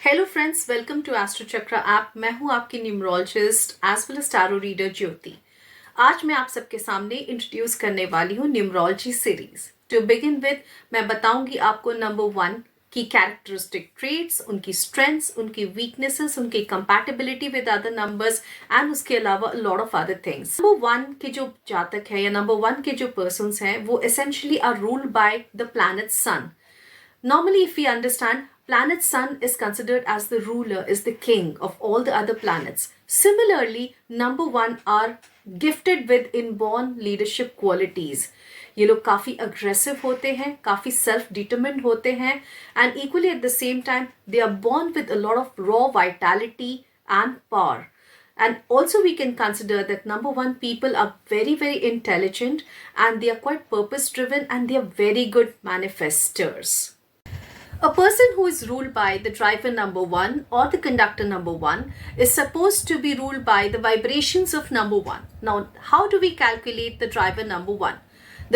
Hello friends, welcome to astro Chakra app. मैं हूं आपकी numerologist as well as tarot reader Jyoti. आज मैं आप सबके सामने इंट्रोड्यूस करने वाली हूं numerology series. To begin with, मैं बताऊंगी आपको नंबर 1 की कैरेक्टरिस्टिक ट्रेट्स, उनकी स्ट्रेंथ्स, उनकी वीकनेसेस, उनकी compatibility with other numbers and उसके अलावा lot of other things. Number 1 के जो जातक है या नंबर 1 के जो पर्सन्स हैं वो essentially are ruled by the planet sun. Normally, if we understand, planet Sun is considered as the ruler, is the king of all the other planets. Similarly, number 1 are gifted with inborn leadership qualities. ये लोग काफ़ी aggressive होते हैं, काफ़ी self-determined होते हैं, and equally at the same time, they are born with a lot of raw vitality and power. And also we can consider that number 1 people are very, very intelligent and they are quite purpose driven and they are very good manifestors. A person who is ruled by the driver number 1 or the conductor number 1 is supposed to be ruled by the vibrations of number 1. Now, how do we calculate the driver number 1?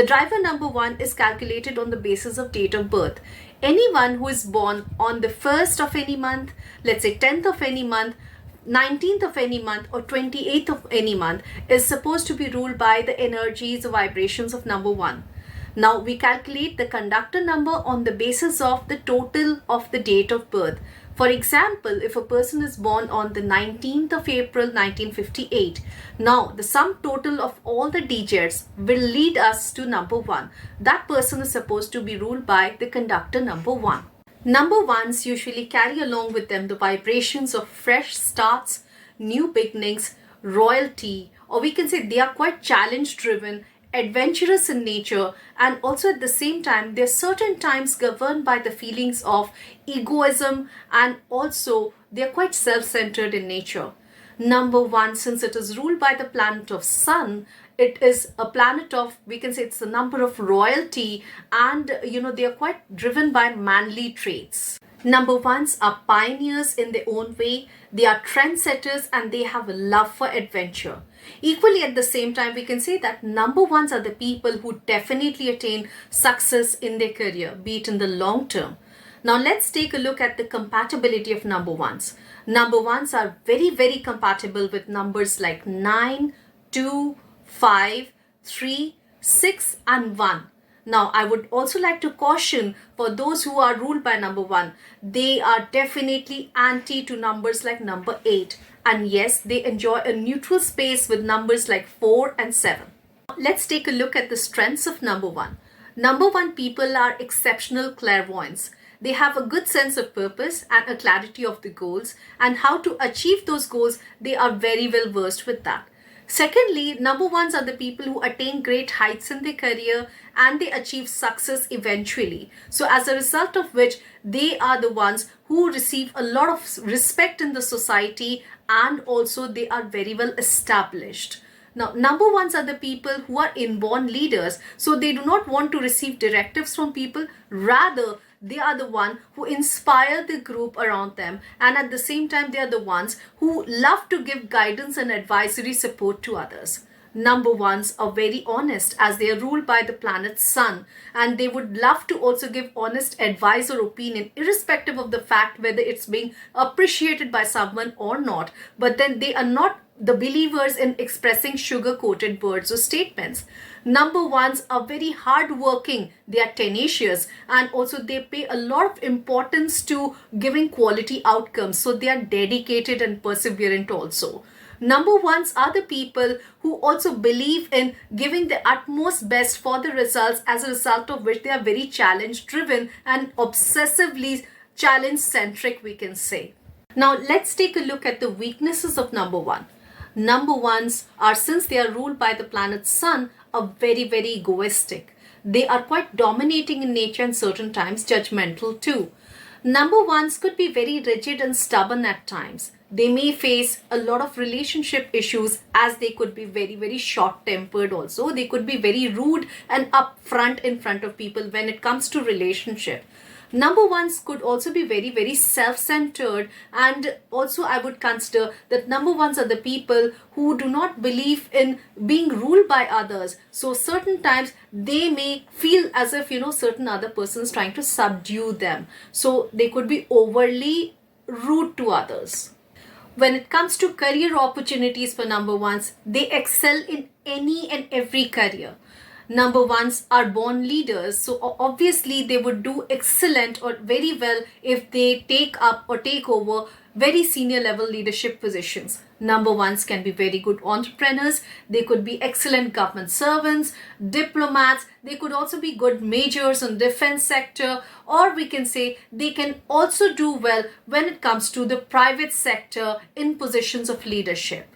The driver number 1 is calculated on the basis of date of birth. Anyone who is born on the 1st of any month, let's say 10th of any month, 19th of any month or 28th of any month is supposed to be ruled by the energies or vibrations of number 1. Now we calculate the conductor number on the basis of the total of the date of birth. For example, if a person is born on the 19th of April 1958, now the sum total of all the digits will lead us to number 1. That person is supposed to be ruled by the conductor number 1. Number 1s usually carry along with them the vibrations of fresh starts, new beginnings, royalty, or we can say they are quite challenge driven, adventurous in nature, and also at the same time they're certain times governed by the feelings of egoism, and also they're quite self-centered in nature. Number 1, since it is ruled by the planet of Sun, it is a planet of, we can say it's the number of royalty, and they are quite driven by manly traits. Number 1s are pioneers in their own way. They are trendsetters and they have a love for adventure. Equally at the same time, we can say that number 1s are the people who definitely attain success in their career, be it in the long term. Now let's take a look at the compatibility of number 1s. Number 1s are very, very compatible with numbers like 9, 2, 5, 3, 6 and 1. Now, I would also like to caution for those who are ruled by number 1, they are definitely anti to numbers like number 8. And yes, they enjoy a neutral space with numbers like 4 and 7. Let's take a look at the strengths of number 1. Number 1 people are exceptional clairvoyants. They have a good sense of purpose and a clarity of the goals, and how to achieve those goals, they are very well versed with that. Secondly, number 1s are the people who attain great heights in their career and they achieve success eventually. So as a result of which, they are the ones who receive a lot of respect in the society, and also they are very well established. Now, number 1s are the people who are inborn leaders. So they do not want to receive directives from people. Rather, they are the one who inspire the group around them, and at the same time they are the ones who love to give guidance and advisory support to others. Number 1s are very honest as they are ruled by the planet Sun, and they would love to also give honest advice or opinion irrespective of the fact whether it's being appreciated by someone or not. But then they are not the believers in expressing sugar-coated words or statements. Number 1s are very hard-working, they are tenacious, and also they pay a lot of importance to giving quality outcomes. So they are dedicated and perseverant also. Number 1s are the people who also believe in giving the utmost best for the results, as a result of which they are very challenge-driven and obsessively challenge-centric, we can say. Now let's take a look at the weaknesses of number 1. Number 1s are, since they are ruled by the planet Sun, are very, very egoistic. They are quite dominating in nature and certain times judgmental too. Number 1s could be very rigid and stubborn at times. They may face a lot of relationship issues, as they could be very, very short-tempered also. They could be very rude and upfront in front of people when it comes to relationship. Number 1s could also be very, very self-centered, and also I would consider that number 1s are the people who do not believe in being ruled by others. So certain times they may feel as if certain other person is trying to subdue them. So they could be overly rude to others. When it comes to career opportunities for number ones, they excel in any and every career. Number ones are born leaders, so obviously they would do excellent or very well if they take up or take over very senior level leadership positions. Number ones can be very good entrepreneurs, they could be excellent government servants, diplomats, they could also be good majors in defense sector, or we can say they can also do well when it comes to the private sector in positions of leadership.